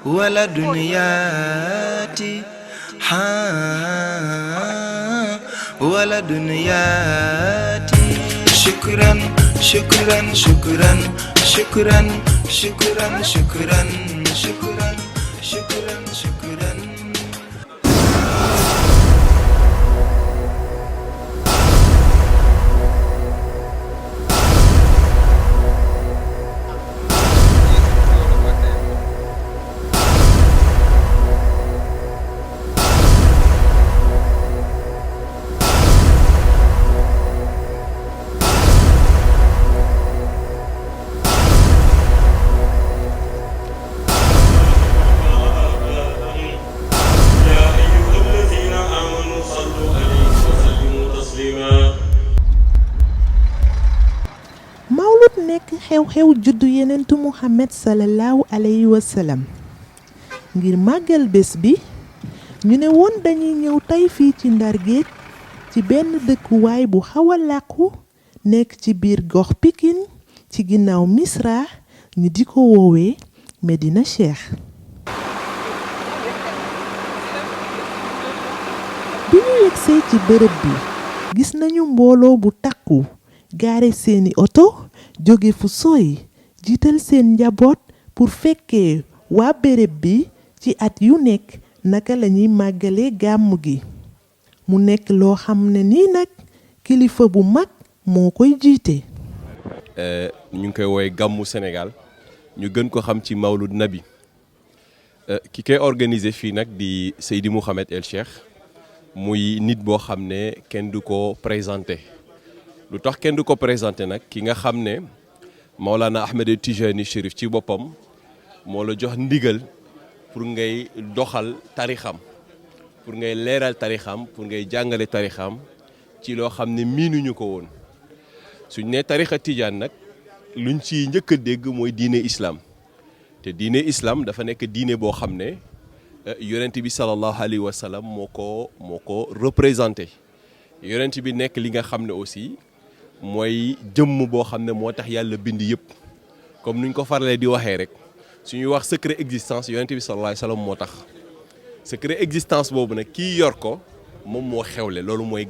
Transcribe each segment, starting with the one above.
ولا دنياتي ولا دنياتي شكرا شكرا شكرا شكرا شكرا شكرا شكرا شكرا شكرا xew-xew juddu yenentu Muhammad sallallahu alayhi wa sallam ngir màggal bés bi ñu ne woon dañuy ñëw tey fii ci Ndar Géej ci benn dëkkuwaay bu xaw a làqu nekk ci biir gox Pikine ci ginnaaw Misra ñu di ko woowee Medina Cheikh. bi ñu yegsee ci bërëb bi gis nañu mbooloo bu takku gaare seeni oto jóge fu sooy jiital seen njaboot pour fekkee waa béréb bi ci at yu nekk naka lañuy màggalee gàmmu gi mu nekk loo xam ne nii nag kilifa bu mag moo koy jiite. ñu ngi koy woowee gàmmu Sénégal ñu gën ko xam ci Mawlud Nabi ki koy organiser fii nag di Seydi Mouhamed El Cheikh muy nit boo xam ne kenn du ko présenté. lu tax kenn du ko présenté nag ki nga xam ne Maolana Ahmed Tijani Chérif ci boppam moo la jox ndigal pour ngay doxal tarixam pour ngay leeral tarixam pour ngay jàngale tarixam ci loo xam ne miinuñu ko woon suñ ne tarixa tijaan nag luñ ci njëkk a dégg mooy diine islam te diine islam dafa nekk diine boo xam ne yonent bi sallallahu alayhi wa sallam moo ko représenté yonent bi nekk li nga xam ne aussi mooy jëmm boo xam ne moo tax yàlla bind yëpp comme nuñ ko faralee di waxee rek suñuy wax secret existence yonent bi sallallahu alayhi wa sallam moo tax secret existence boobu nag kii yor ko moom moo xewle loolu mooy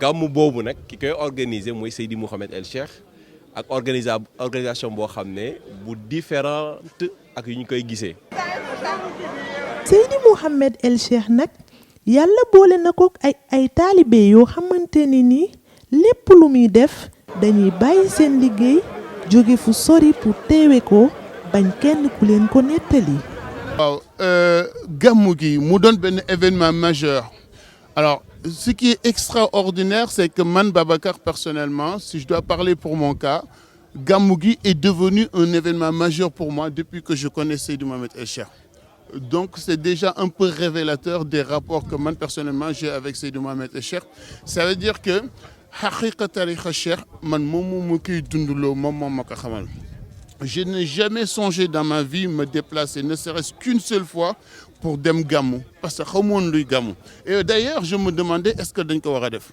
gàmmu boobu nag ki koy organiser mooy Seydi Mouhamed El Cheikh ak organisation boo xam ne bu différente ak yu ñu koy gisee. Seydi Mouhamed El Cheikh nag yàlla boole na ko ay taalibe yoo xamante ne nii lépp lu muy def dañuy bàyyi seen liggéey jóge fu sori pour teewe ko bañ kenn ku leen ko nettali. waaw gàmmu gi mu doon benn événement majeur alors ce qui est extraordinaire c'est que man Babacar personnellement si je dois parler pour mon cas gàmmu gi est devenu un événement majeur pour moi depuis que je connais Seydi Mouhamed El Cheikh. Donc c'est déjà un peu révélateur des rapports que man personnellement j'ai avec Seydi Mouhamed El Cheikh. Ça veut dire que haqiqa tariqa Cheikh man moom moo koy dundaloo moom moo ma ko xamal. Je n'ai jamais songé dans ma vie me déplacer ne serait-ce qu'une seule fois pour dem gàmmu parce que xamoon luy gàmmu. Et d'ailleurs je me demandais est-ce que dañ ko war a def.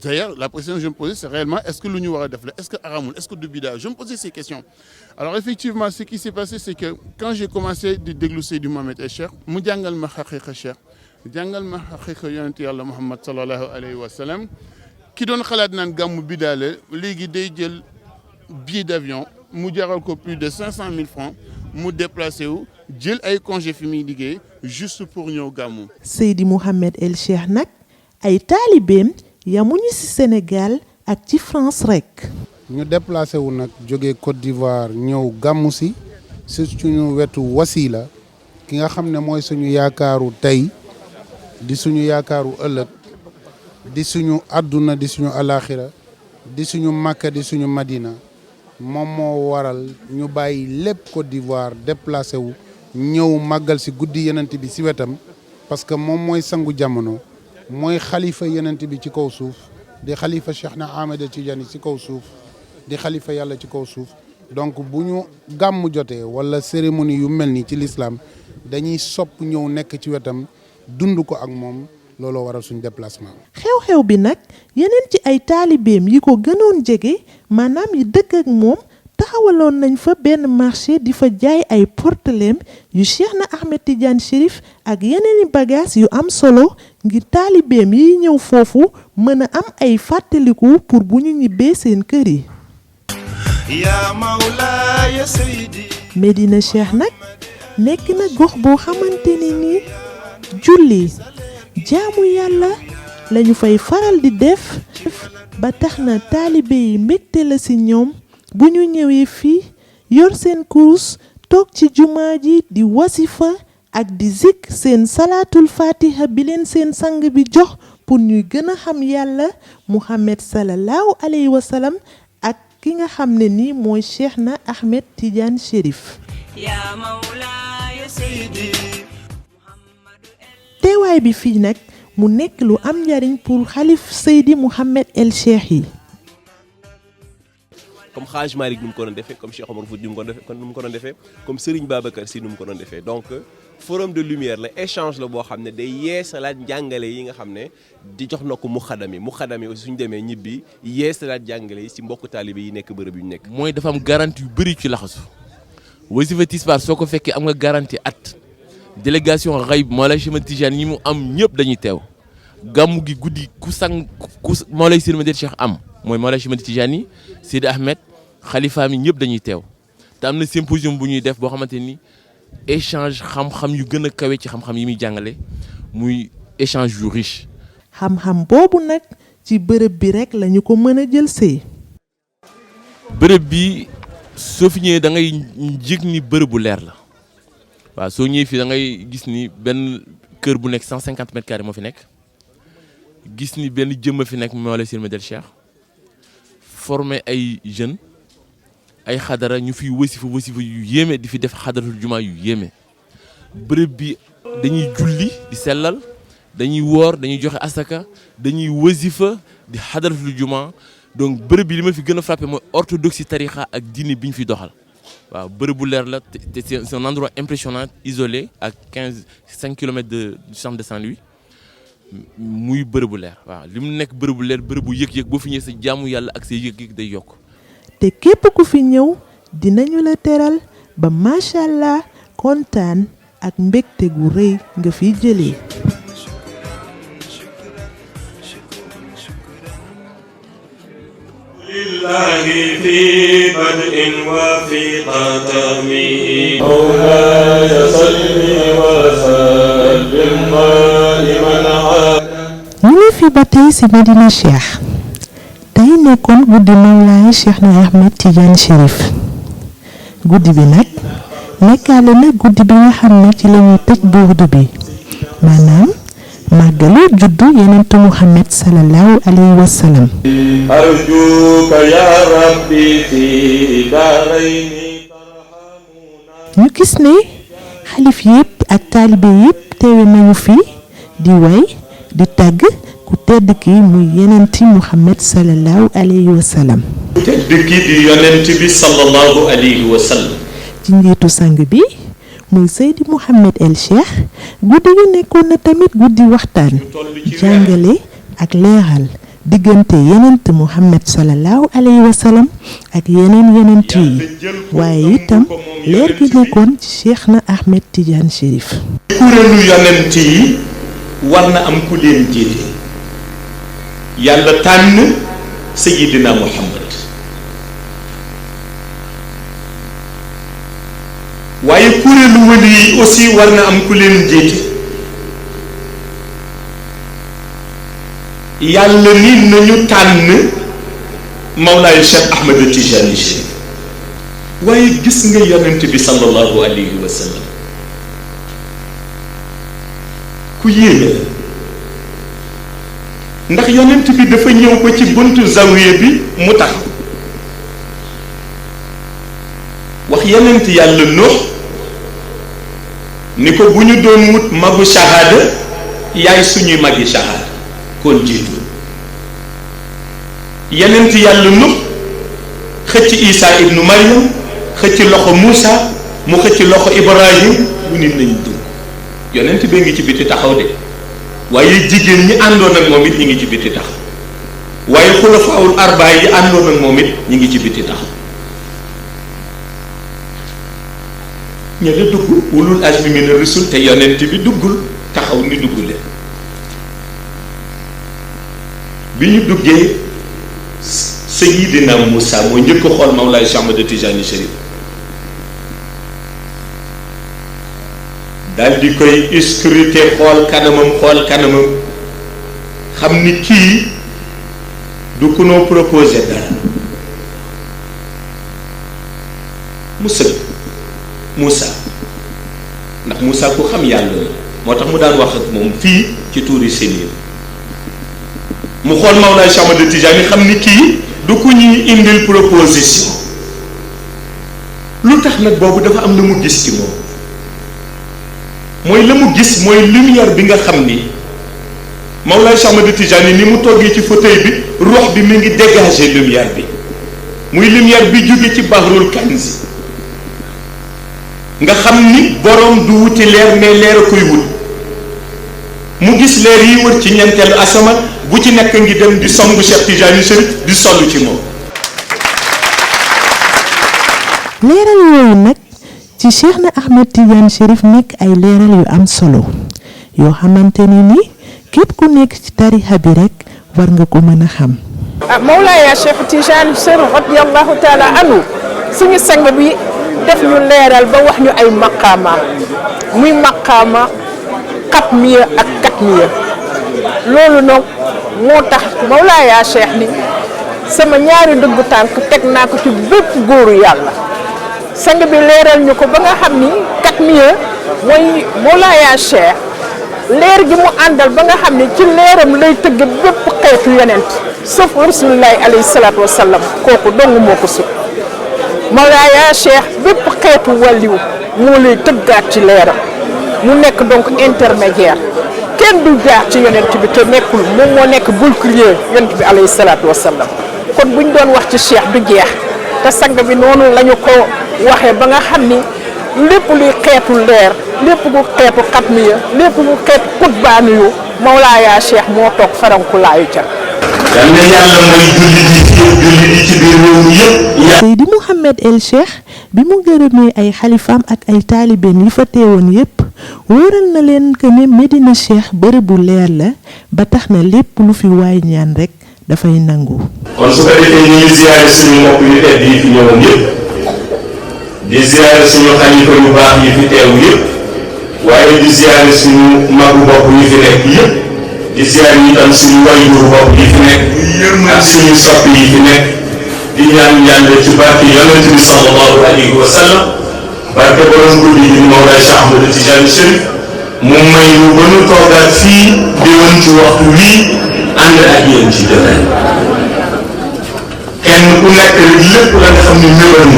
D'ailleurs la question que je me posais c'est réellement est-ce que lu ñu war a def la est-ce que aramul est-ce que du bida je me posais ces questions. Alors effectivement ce qui s'est passé c'est que quand j'ai commencé di déglu Seydi Mouhamed El Cheikh mu jàngal ma haqiqa Cheikh jàngal ma haqiqa yonent yàlla Muhammad sallallahu alayhi wa sallam ki doon xalaat naan gàmmu bida la léegi day jël billet d'avion mu jaral ko plus de 500 000 francs mu déplacé wu jël ay congé fi muy liggéey juste pour ñëw gàmmu. Seydi Mouhamed El Cheikh nag ay taalibeem yamuñu ci Sénégal ak ci France rek. ñu déplacé wu nag jógee Côte d'Ivoire ñëw gàmmu si suñu wetu wasila ki nga xam ne mooy suñu yaakaaru tey di suñu yaakaaru ëllëg di suñu àdduna di suñu alaxira di suñu Makka di suñu Madina moom moo waral ñu bàyyi lépp Côte d'Ivoire déplacé wu ñëw màggal si guddi yenent bi si wetam parce que moom mooy sangu jamono mooy xalifa yenent bi ci kaw suuf di xalifa Cheikh na Ahmed Tidiane ci kaw suuf di xalifa yàlla ci kaw suuf donc bu ñu gàmmu jotee wala cérémonie yu mel ni ci l'islam dañuy sopp ñëw nekk ci wetam dund ko ak moom looloo waral suñu déplacement. xew-xew bi nag yeneen ci ay taalibeem yi ko gënoon jege maanaam yi dëkk ak moom tax taxawaloon nañ fa benn marché di fa jaay ay porteleem yu Cheikhna Ahmed Tidiane Chérif ak yeneeni bagages yu am solo ngir taalibeem yi ñëw foofu mën a am ay fàttaliku pour bu ñu ñibbee seen kër yi. Ya Mawlaaya Seydi. Medina Cheikh nag nekk na gox boo xamante ni julli jaamu yàlla lañu fay faral di def ba tax na taalibe yi mbégte la ci ñoom bu ñu ñëwee fii yor seen kurus toog ci jumaa ji di wasifa ak di zik seen salaatul fatiha bi leen seen sang bi jox pour ñuy gën a xam yàlla Muhammad sallallahu alayhi wa sallam ak ki nga xam ne ni mooy Cheikhna Ahmed Tidiane Chérif. Ya Mawlaaya Seydi. teewaay bi fii nag mu nekk lu am njariñ pour xalif Seydi Mouhamed El Cheikh yi. comme Hadj Malick nu mu ko doon defee comme Cheikh Omar Fouti nu mu ko doon defee comme Serigne Babacar Sy nu mu ko doon defee donc forum de lumière la échange la boo xam ne day yeesalaat njàngale yi nga xam ne di jox na ko muxadam yi aussi suñu demee ñibbi yeesalaat njàngale yi ci mbokku taalibe yi nekk bërëb yu ñu nekk. mooy dafa am garantie yu bëri ci laxasu wasifa tisbaar soo ko fekkee am nga garantie at délégation xayb Mawlay Cheikh Tidiane yi mu am ñëpp dañuy teew gàmmu gi guddi ku Mawlay Cheikh am mooy Mawlay Cheikh Tidiane yi Seydi Ahmed xalifa mi ñëpp dañuy teew te am na symposium bu ñuy def boo xamante ni échange xam-xam yu gën a kawe ci xam-xam yi muy jàngale muy échange yu riche. xam-xam boobu nag ci bërëb bi rek lañu ko mën a jël see. bërëb bi soo fi ñëwee da ngay yëg ni bërëb bu leer la waaw soo ñëwee fii da ngay gis ni benn kër bu nekk 150 mètres carrés moo fi nekk gis ni benn jëmma fi nekk Mawlay Cheikh formé ay jeunes ay xadara ñu fi wasifa yu yéeme di fi def xadaratul jumaa yu yéeme bërëb bi dañuy julli di sellal dañuy woor dañuy joxe asaka dañuy wasifa di xadaratul jumaa donc bërëb bi li ma fi gën a frappé mooy orthodoxie tarixa ak diine bi ñu fi doxal waaw bërëb bu leer la te c'est un endroit impressionnant isolé à 5 kilomètres du centre de Saint-Louis muy bërëb bu leer waaw li mu nekk bërëb bu leer bërëb bu yëg-yëg boo fi ñëwee sa jaamu yàlla ak sa yëg-yëg day yokk. te képp ku fi ñëw dinañu la teral ba macha allah kontaan ak mbégte gu rëy nga fiy jëlee. lillahi fi bad'in wa fi qatami mawlaya salli wa sallim daiman ñu ngi fi ba tey ci Medina Cheikh tey nekkoon guddi Mawlaay Cheikhna Ahmed Tidiane Chérif guddi bi nag nekkaale na guddi bi nga xam ne ci la ñuy tëj burdu bi maanaam màggalu juddu yenentu Muhammad sallallahu alayhi wa sallam. arjuka ya rabbi fi darayni tarhamuna. ñu gis ne xalif yëpp ak taalibe yëpp teewe nañu fi di way di tàgg ku tedd ki muy yenenti Muhammad sallallahu alayhi wa sallam. tedd ki di yonent bi sallallahu alayhi wa sallam. ci njiitu sang bi muy Seydi Mouhamed El Cheikh guddi yu nekkoon na tamit guddi waxtaan jàngale ak leeral diggante yenent Muhammad sallallahu alayhi wa sallam ak yeneen yenent yi waaye itam leer gi nekkoon ci Cheikhna Ahmed Tidiane Chérif. kuréelu yonent yi war na am ku leen jiite yàlla tànn Seydina Muhammad waaye kuréelu wali yi aussi war na am ku leen jiite yàlla ni nañu tànn Mawlaay Cheikh Ahmed Tidiane Chérif waaye gis nga yonent bi sallallahu alayhi wa sallam ku yéeme ndax yonent bi dafa ñëw ko ci buntu zawiya bi mu tax wax yonent yàlla Nuux ni ko bu ñu doon wut magu shahada yaay suñuy magi shahada kon jiitu yonent yàlla Nuux xëcc Isa ibnu Maryam xëcc loxo Moussa mu xëcc loxo Ibrahim mu nit nañ dugg yonent bee ngi ci biti taxaw de waaye jigéen ñi àndoon ak moom it ñi ngi ci biti taxaw waaye xulafaawul arbaa yi àndoon ak moom it ñi ngi ci biti taxaw ña la dugg ulul azmi mina rusul te yonent bi duggul taxaw ni dugg leen bi ñu duggee Sayyidina Moussa moo njëkk xool Mawlaay Cheikh Ahmad Tijani Chérif daal di koy scruter xool kanamam xam ni kii du ku noo proposé dara mu sëgg Moussa ndax Moussa ku xam yàlla la moo tax mu daan wax ak moom fii ci tuuri Sénégal mu xool Mawlaay Cheikh Ahmad Tijani xam ni kii du ku ñuy indil proposition lu tax nag boobu dafa am lu mu gis ci moom mooy la mu gis mooy lumière bi nga xam ni Mawlaay Cheikh Ahmad Tijani ni mu toggee ci fauteuil bi rox bi mi ngi dégager lumière bi muy lumière bi jóge ci Bahrul Kanzi nga xam ni borom du wuti leer mais leer a koy wut mu gis leer yi wër ci ñeenteelu asamaan bu ci nekk ngi dem di songu Cheikh Tijani Chérif di sollu ci moom. leeral yooyu nag ci Cheikh na Ahmed Tidiane Chérif nekk ay leeral yu am solo yoo xamante ni képp ku nekk ci tarixa bi rek war nga ko mën a xam. Mawlaaya Cheikh Tijani Chérif radiyallahu taala anhu suñu sang bi def ñu leeral ba wax ñu ay maqaama muy maqaama xatmiya ak katmiya loolu nag moo tax Mawlaaya Cheikh ni sama ñaari dëggu tànk teg naa ko ci bépp góoru yàlla sang bi leeral ñu ko ba nga xam ni katmiya mooy Mawlaaya Cheikh leer gi mu àndal ba nga xam ni ci leeram lay tëgg bépp xeetu yonent sauf rasulullahi alayhi salaatu wasallam kooku dong moo ko sut Mawlaaya Cheikh bépp xeetu wàlliw moo lay tëggaat ci leeram mu nekk donc intermédiaire kenn du jaar ci yonent bi te nekkul moom moo nekk bouclier yonent bi alayhi salaatu wasallam kon buñ doon wax ci Cheikh du jeex te sang bi noonu lañu ko waxee ba nga xam ni lépp luy xeetu leer lépp lu xeetu xatmiya lépp lu xeetu kutbaani yu Mawlaaya Cheikh moo toog farankulaayu ca. yal na yàlla mooy julli di ci biir réew mi yëpp. Seydi Mouhamed El Cheikh bi mu gërëmee ay xalifaam ak ay taalibeem yi fa teewoon yépp wóoral na leen que ne Medina Cheikh bërëbu leer la ba tax na lépp lu fi waay ñaan rek dafay nangu. kon su ko defee ñu ngi ziyaare suñu mbokk yu tedd yi fi ñëwoon yëpp di ziyaare suñu xalifa yu baax yi fi teew yëpp waaye di ziyaare suñu magu bopp yi fi nekk yëpp di ziyaare itam suñu waajuru bopp yi fi nekk ak suñu soppi yi fi nekk di ñaan yàlla ci barke yonent bi sallallahu alayhi wa sallam barke borom guddi gi Mawlaay Cheikh Ahmad Tijani Chérif mu may ñu ba ñu toogaat fii di woon ci waxtu wii ànd ak yéen ci jotaay kenn ku nekk rek lépp la nga xam ne mébal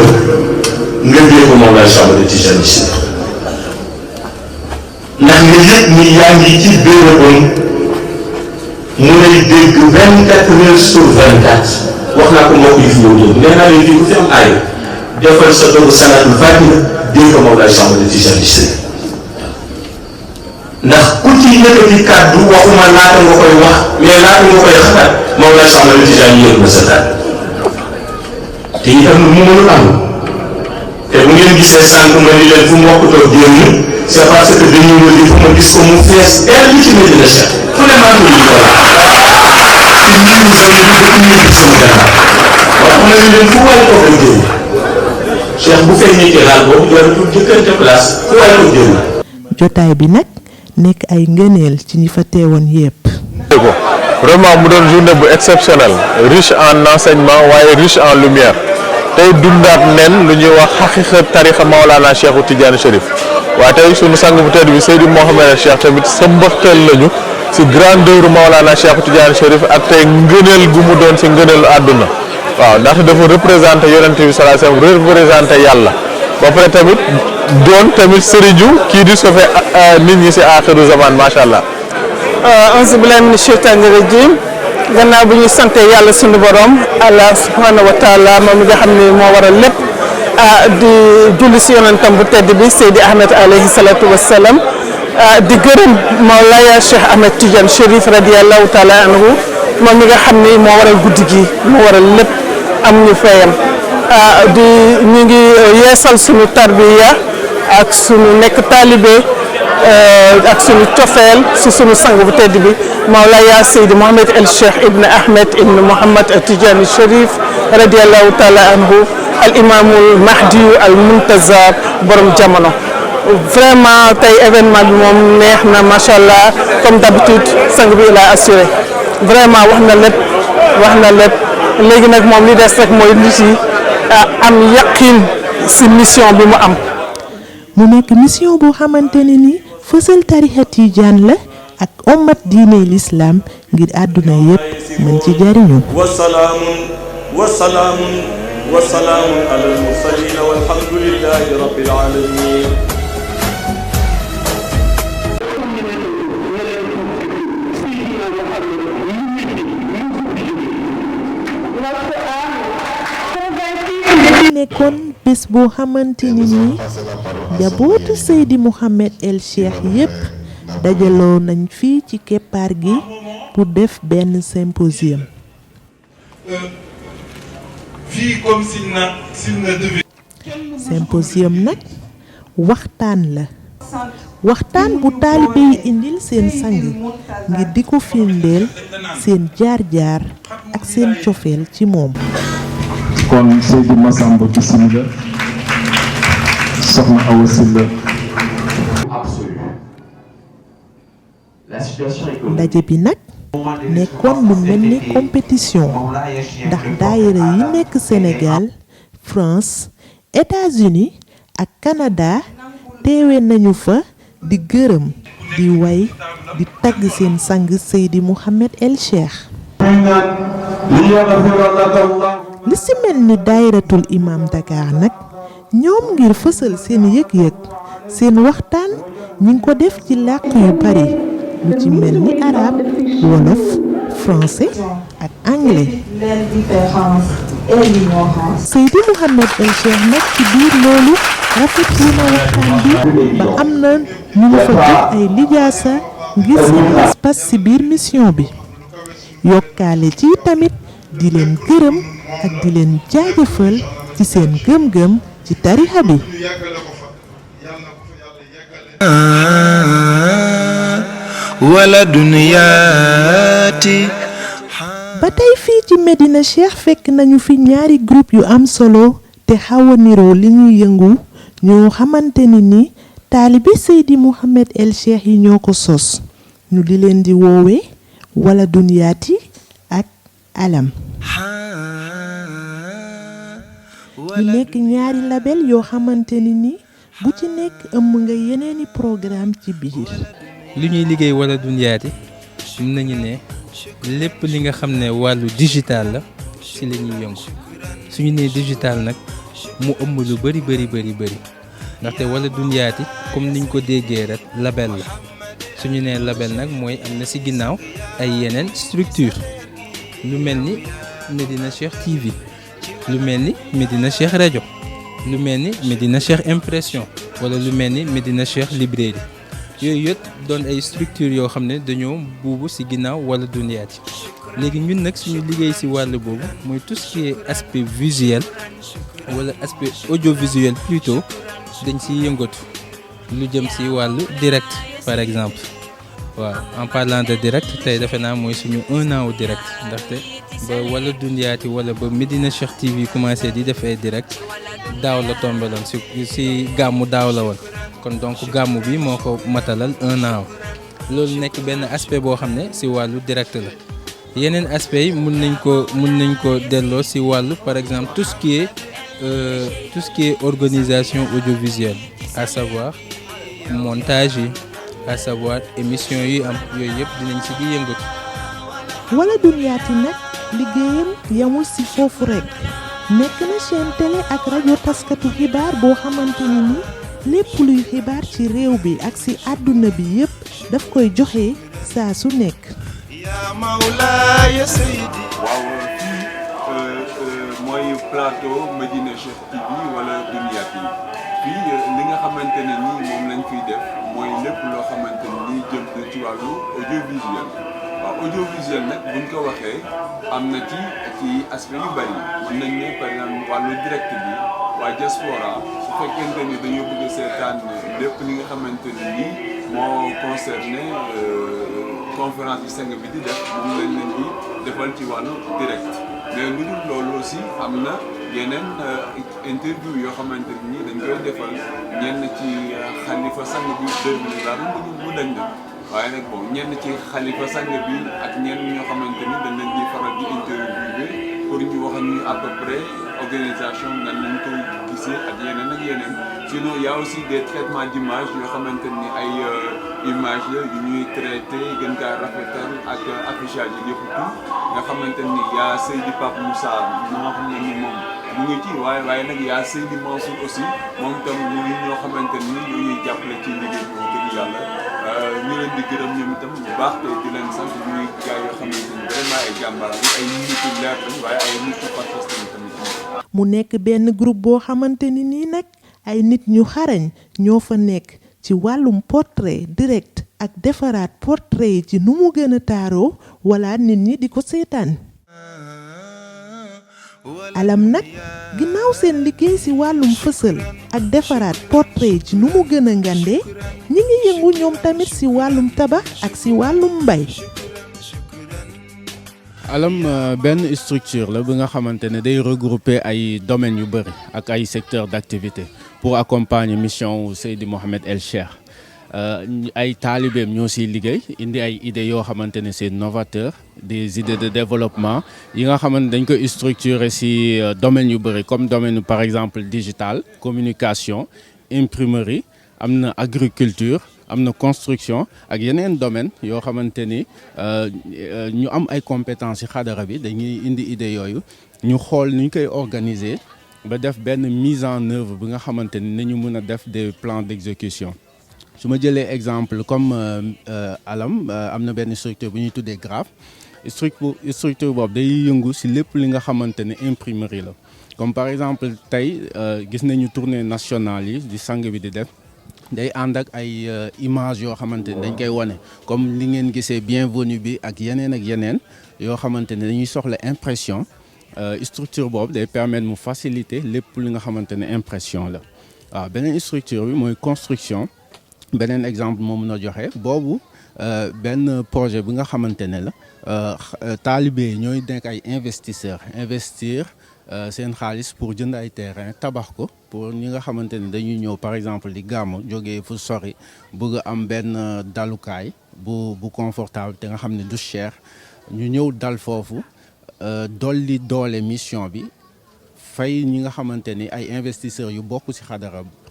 nga dee ko Mawlaay Cheikh Ahmad Tijani Chérif ndax nga yëg ni yaa ngi ci bérébam mu lay dégg 24 heures sur 24 wax naa ko mbokk yi fi ñëw dégg nee naa leen fii ku fi am aay defal sa dogu salaatul faatiha dégg ko Mawlaay Cheikh Ahmad Tijani Chérif ndax ku ci yëkkati kàddu waxuma laata nga koy wax mais laata nga koy xalaat Mawlaay Cheikh Ahmad Tijani yëg na sa kàddu te itam lu mu mënul am te bu ngeen gisee sànq ma ni leen fu mu wokkutoo génn c'est parce que dañuy wër di fu ma gis ko mu fees dell ci Medina Cheikh fu ne maa ngi ko ci ñun zone bi dafa ñëw sama gannaaw wax na leen fu waay ko koy génn Cheikh bu feeñee ci xaal boobu jaratul jëkkante place fu waay ko génn. jotaay bi nag nekk ay ngëneel ci ñi fa teewoon yépp. vraiment mu doon journée bu exceptionnelle riche en enseignement waaye riche en lumière tey dundaat nen lu ñuy wax xaqiqa tarixa Maolana Cheikh Tidiane Chérif waaye tey sunu sang bu tedd bi Seydi Mouhamed Cheikh tamit sa mboxteel lañu si grandeur Maolana Cheikh Tidiane Chérif ak tey ngëneel gu mu doon si ngëneelu àdduna waaw ndaxte dafa représenté yonent bi sallallahu alayhi wasallam représenté yàlla ba pare tamit doon tamit sëriñu kii di sauvé nit ñi si axiru zaman macha allah. auzu billahi mina sheytaani rajim gannaaw bu ñuy sante yàlla sunu borom Allah subhanahu wa taala moom mi nga xam ne moo waral lépp di julli si yonentam bu tedd bi Seydi Ahmed alayhi salatu wassalam di gërëm Mawlaaya Cheikh Ahmed Tidiane Chérif radiyallahu taala anhu moom mi nga xam ni moo waral guddi gi moo waral lépp am ñu fayam ñu ngi yeesal sunu tarbiya ak sunu nekk taalibe ak sunu cofeel si sunu sang bu tedd bi Mawlaya Seydi Mouhamed El Cheikh Ibn Ahmed Ibn Mouhamed At-Tidjani Cherif radiyallahu taala anhu al imaamul mahdi al muntazar borom jamono. Vraiment tey événement bi moom neex na macha allah comme d'habitude sang bi il a assuré vraiment wax na lépp léegi nag moom li des rek mooy nit yi am yaqin si mission bi mu am. mu nekk mission boo xamante ne ni fësal tarixa tijaan la ak ommat diine l'islam ngir àdduna yépp mën ci jariñu. wasalaamun ala al-mursalin walhamdulillahi rabbil alamin. nekkoon bés boo xamante ni njabootu Seydi Mouhamed El Cheikh yépp dajaloo nañ fii ci keppaar gi pour def benn symposium. Symposium nag waxtaan la waxtaan bu taalibe yi indil seen sang ngir di ko firndeel seen jaar-jaar ak seen cofeel ci moom. kon Seydi Massamba bismillah soxna Awa Sylla. ndaje bi nag nekkoon lu mel ni compétition ndax daayira yi nekk Sénégal France États-Unis ak Canada teewe nañu fa di gërëm di way di tagg seen sang Seydi Mouhamed El Cheikh. li si mel ni daayiratul imam Dakar nag ñoom ngir fësal seen yëg-yëg seen waxtaan ñi ngi ko def ci làkk yu bari lu ci mel ni arabe wolof français ak anglais. Seydi Mouhamed El Cheikh nag ci biir loolu rafetlu na waxtaan bi ba am na ñu mu fa jox ay lijaasa ngir seen pas-pas ci biir mission bi yokkaale ci tamit di leen gërëm ak di leen jaajëfal ci seen gëm-gëm ci tarixa bi. wala duniyaati. ba tey fii ci Medina Cheikh fekk nañu fi ñaari groupe yu am solo te xaw a niroo li ñuy yëngu ñoo xamante ni taalibi Seydi Mouhamed El Cheikh yi ñoo ko sos ñu di leen di woowee wala duniyaati ak alam. ñu nekk ñaari label yoo xamante ni bu ci nekk ëmb nga yeneeni programme ci biir. li ñuy liggéey wala duniyaati mën nañu ne lépp li nga xam ne wàllu digital la ci la ñuy yëngu suñu nee digital nag mu ëmb lu bari ndaxte wala duniyaati comme niñ ko déggee rek label la suñu nee label nag mooy am na ci ginnaaw ay yeneen structure lu mel ni Medina Cheikh TV lu mel ni Medina Cheikh rajo lu mel ni Medina Cheikh impression wala lu mel ni Medina Cheikh librairie yooyu yëpp doon ay structure yoo xam ne dañoo buubu ci ginnaaw wala duniyaati léegi ñun nag suñu liggéey ci wàll boobu mooy tout ce qui est aspect visuel wala aspect audiovisuel plutôt dañ ciy yëngatu lu jëm ci wàllu direct par exemple waaw en parlant de direct tey defe naa mooy suñu 1 an au direct ndaxte ba wala duniyaati wala ba Medina Cheikh TV commencé di def ay direct daaw la tombé loon ci gàmmu daaw la woon kon donc gàmmu bi moo ko matalal 1 an loolu nekk benn aspect boo xam ne ci wàllu direct la yeneen aspect yi mun nañ ko delloo ci wàllu par exemple tout ce qui est organisation audiovisuelle à savoir montage yi à savoir émission yi am yooyu yëpp dinañ ci di yëngatu. wala duniyaati nag liggéeyam yamul ci foofu rekk nekk na chaîne télé ak rajo taskatu xibaar boo xamante ni lépp luy xibaar ci réew bi ak ci àdduna bi yépp daf koy joxe saa su nekk. yaa Mawlaaya Seydi. waaw fii mooy plateau Medina Cheikh TV wala Duniyaati fii li nga xamante ne nii moom lañ fiy def mooy lépp loo xamante ne nii jëm na ci wàllu audiovisuel. waaw audiovisuel nag buñ ko waxee am na ci aspect yu bari mën nañ ne par exemple wàllu direct bi waa diaspora fekkente ni dañoo bëgg a seetaan lépp li nga xamante ni nii moo concerné conférence bi sang bi di def moom lañ leen di defal ci wàllu direct mais lu dul loolu aussi am na yeneen interview yoo xamante ni dañ koy defal ñenn ci xalifa sang bi 2020 bu dañ na waaye nag bon ñenn ci xalifa sang bi ak ñenn ñoo xamante ni dañ leen di faral di interviewé pour ñu wax ñu à peu près organisation nan lañ koy gisee ak yeneen sinon y a aussi des traitements d'image yoo xamante ni ay image la yu ñuy traité gën kaa rafetal ak affichage yi yëpp tout nga xamante ni yaa Seydi Pape Moussa moo xam ne ni moom mu ngi ci waaye nag yaa Seydi Mansour aussi moom tam ñu ngi ñoo xamante ni ñu ñuy jàppale ci liggéey bi dëgg yàlla ñu leen di gërëm ñoom itam bu baax te di leen sant ñuy gars yoo xamante ni vraiment ay jàmbaar ay nit yu leer lañ waaye ay nit yu parfait tamit. mu nekk benn groupe boo xamante ni nii nag ay nit ñu xarañ ñoo fa nekk ci wàllum portrait direct ak defaraat portrait yi ci nu mu gën a taaroo wala nit ñi di ko seetaan. alam nag ginnaaw seen liggéey ci wàllum fësal ak defaraat portrait yi ci nu mu gën a ngandee ñi ngi yëngu ñoom tamit ci wàllum tabax ak ci wàllum mbay. alam benn structure la bi nga xamante ne day regrouper ay domaines yu bëri ak ay secteurs d'activité pour accompagner mission wu Seydi Mouhamed El Cheikh ay taalibeem ñoo siy liggéey indi ay idées yoo xamante ne c'est novateur des idées de développement yi nga xamante dañ ko structurer si domaines yu bëri comme domaine par exemple digital communication imprimerie am na agriculture am na construction ak yeneen domaine yoo xamante ni ñu am ay compétences ci xadara bi dañuy indi idée yooyu ñu xool ni ñu koy organiser ba def benn mise en œuvre bi nga xamante ni nañu mën a def des plans d'exécution. su ma jëlee exemple comme alam am na benn structure bu ñuy tuddee GRAF structure boobu day yëngu ci lépp li nga xamante ne imprimerie la comme par exemple tey gis nañu tournée nationale yi di sang bi di def. day ànd ak ay image yoo xamante ne dañ koy wane comme li ngeen gisee bienvenue bi ak yeneen yoo xamante ne dañuy soxla impression structure boobu day permettre mu faciliter lépp li nga xamante ne impression la waaw beneen structure bi mooy construction beneen exemple moo mën a joxe boobu benn projet bi nga xamante ne la taalibe ñooy nekk ay investisseurs investir seen xaalis pour jënd ay terrain tabax ko pour ñi nga xamante ne dañuy ñëw par exemple di gàmmu jógee fu sori bëgg am benn dalukaay bu confortable te nga xam ne du cher ñu ñëw dal foofu dolli doole mission bi fay ñi nga xamante ni ay investisseurs yu bokk ci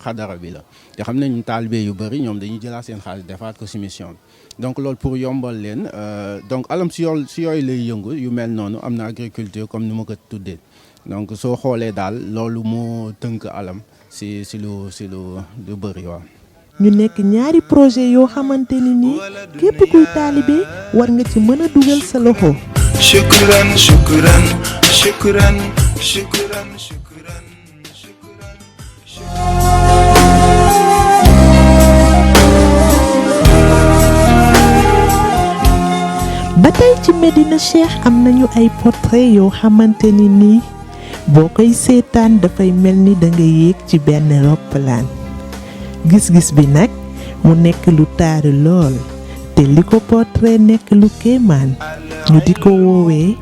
xadara bi la te xam nañu taalibe yu bëri ñoom dañuy jëlaat seen xaalis defaat ko ci mission bi donc loolu pour yombal leen donc alam ci yooyu lay yëngu yu mel noonu am na agriculture comme ni ma ko tuddee donc soo xoolee daal loolu moo tënk alam ci lu bëri waaw. ñu nekk ñaari projet yoo xamante ni nii képp kuy taalibe war nga ci mën a dugal sa loxo. shukran shukran shukran shukran shukran ba tey ci Medina Cheikh am nañu ay portrait yoo xamante ni nii boo koy seetaan dafay mel ni da nga yéeg ci benn roppalaan gis-gis bi nag mu nekk lu taaru lool te li ko portrait nekk lu kéemaan ñu di ko woowee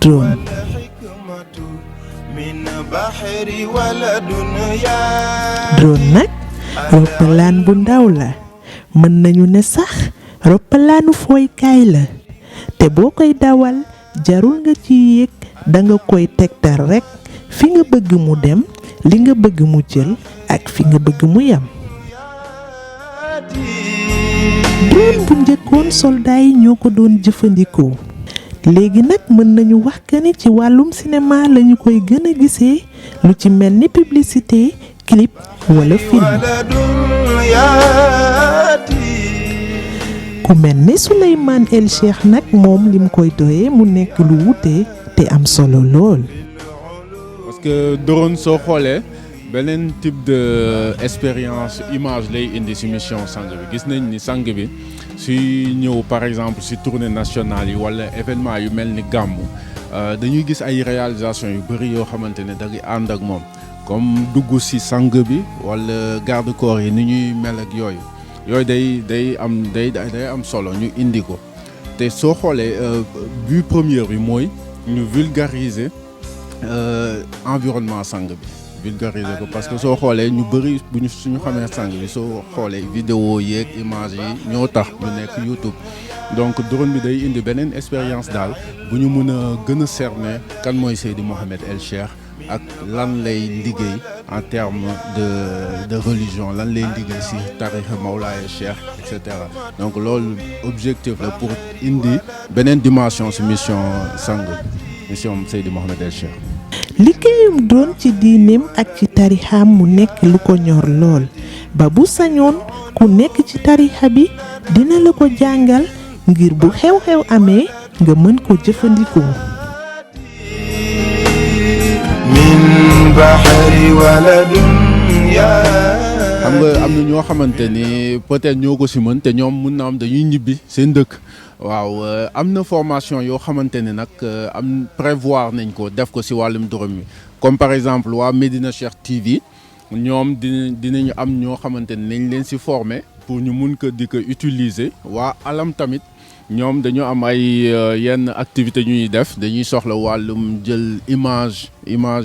drone. drone nag roppalaan bu ndaw la mën nañu ne sax roppalaanu fooykaay la te boo koy dawal jarul nga ci yéeg da nga koy tegtal rekk fi nga bëgg mu dem li nga bëgg mu jël ak fi nga bëgg mu yam. drone bu njëkkoon soldat yi ñoo ko doon jëfandikoo léegi nag mën nañu wax que ni ci wàllum cinéma lañu koy gën a gisee lu ci mel ni publicité clip wala film. ku mel ni Souleymane El Cheikh nag moom lim koy doyee mu nekk lu wute te am solo lool. parce que drone soo xoolee beneen type de expérience image lay indi ci mission sang bi gis nañ ni sang bi suy ñëw par exemple ci tournée nationale yi wala événement yu mel ni gàmmu dañuy gis ay réalisation yu bëri yoo xamante ne da ngay ànd ak moom comme dugg ci sang bi wala garde corps yi ni ñuy mel ak yooyu day am solo ñu indi ko te soo xoolee but premier bi mooy ñu vulgariser environnement sang bi vulgariser ko parce que soo xoolee ñu bëri suñu xamee sang bi soo xoolee vidéo yeeg image yi ñoo tax ñu nekk YouTube donc drone bi day indi beneen expérience daal bu ñu mën a gën a cerner kan mooy Seydi Mouhamed El Cheikh ak lan lay liggéey en termes de religion lan lay liggéey ci tarixa Mawlaaya Cheikh et cetera donc loolu objectif la pour indi beneen dimension ci mission Seydi Mouhamed El Cheikh. liggéeyum doon ci diineem ak ci tarixaam mu nekk lu ko ñor lool ba bu sañoon ku nekk ci tarixa bi dina la ko jàngal ngir bu xew-xew amee nga mën ko jëfandikoo. min bahri waladun ya xam nga am na ñoo xamante ni peut-être ñoo ko ci mën te ñoom mun na am dañuy ñibbi seen dëkk. waaw am na formation yoo xamante ne nag am prévoir nañ ko def ko ci wàllum drone mi comme par exemple waa Medina Cheikh TV ñoom dinañu am ñoo xamante ne nañ leen ci former pour ñu mun ko di ko utiliser waa alam tamit ñoom dañu am ay yenn activités ñuy def dañuy soxla wàllum jël image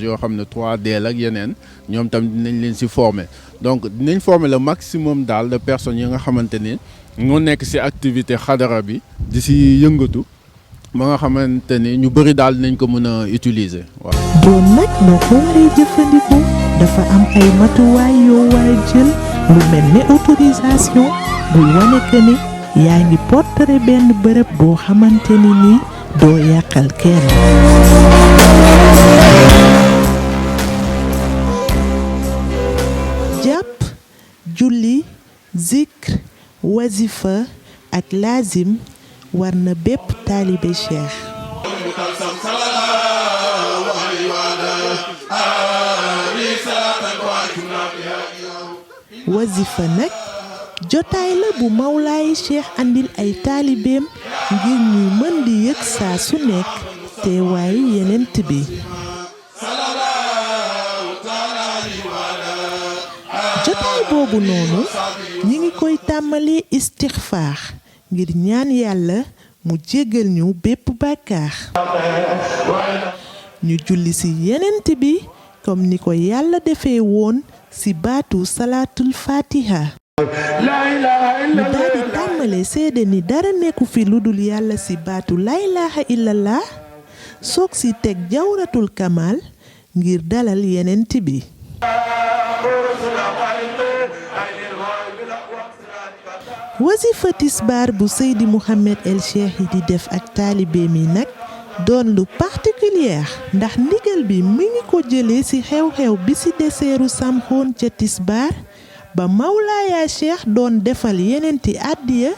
yoo xam ne 3D la ak yeneen ñoom tamit dinañ leen ci former donc dinañ former le maximum daal de personnes yi nga xamante ne ñoo nekk ci activité xadara bi di ci yëngatu ba nga xamante ni ñu bëri daal dinañ ko mën a utiliser waaw. doon nag noo ko waree jëfandikoo dafa am ay matuwaay yoo war a jël lu mel ne autorisation buy wane que ni yaa ngi portere benn bërëb boo xamante ni nii doo yàqal kenn. jàpp julli zikr wazifa ak lazim war na bépp taalibe cheikh. wazifa nag jotaay la bu Mawlaay Cheikh andil ay taalibeem ngir ñuy mën di yëg saa su nekk teewaayu yenent bi. jotaay boobu noonu ñi ngi koy tàmmalee istixfaar ngir ñaan yàlla mu jéggal ñu bépp bàkkaar. ñu julli ci yenent bi comme ni ko yàlla defee woon ci baatu salaatul fatiha. ñu daldi tàmmalee seede ni dara nekku fi lu dul yàlla ci baatu laa ilaaha illallah soog ci teg jawratul kamal ngir dalal yenent bi. wasifa tisbaar bu Seydi Mouhamed El Cheikh yi di def ak taalibe mi nag doon lu particulier ndax ndigal bi mi ngi ko jëlee ci xew-xew bi ci deseeru Samxoon ca tisbaar ba Mawlaaya Cheikh doon defal yenenti àddiya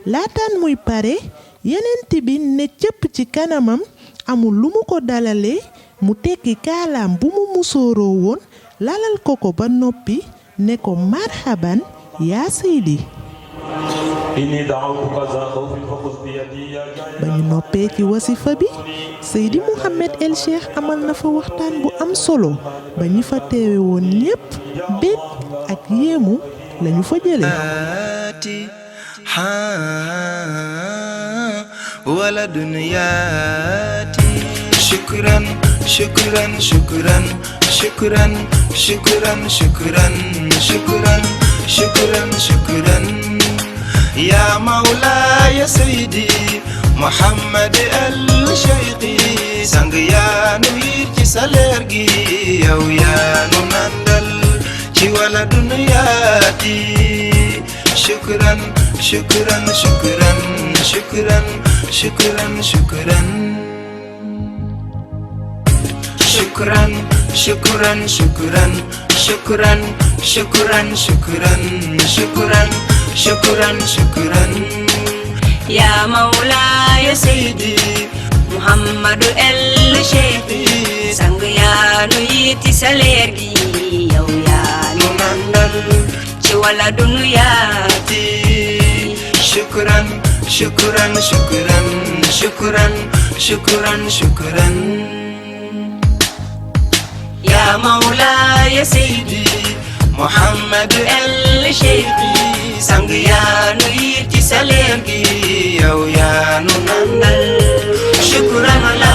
laataan muy pare yenenti bi ne cëpp ci kanamam amul lu mu ko dalalee mu tekki kaalaam bu mu musooroo woon lalal ko ba noppi ne ko marhaban yaa Seydi. ba ñu noppee ci wasifa bi Seydi Mouhamed El Cheikh amal na fa waxtaan bu am solo ba ñi fa teewe woon ñépp bég ak yéemu lañu fa jële. wala dunyaati shukran shukran shukran shukran shukran shukran shukran shukran shukran ya mawlaaya Seydi Mouhamed El Cheikh sang yaa nu yiir ci sa leer gi yow yaa nu nandal ci wala dunyaati shukran shukran shukran shukran shukran shukran shukran shukran shukran shukran shukran shukran shukran shukran shukran ya mawlaaya Seydi Mouhamed El Cheikh sang yaa nu yiiti sa leer gi yow yaa nu nandal ci wala dunyaati shukran shukran shukran shukran shukran shukran ya mawlaaya ya Seydi Muhammadu el Cheikhi sang yaanu yitti sa leer gi yow yaanu nandal shukran la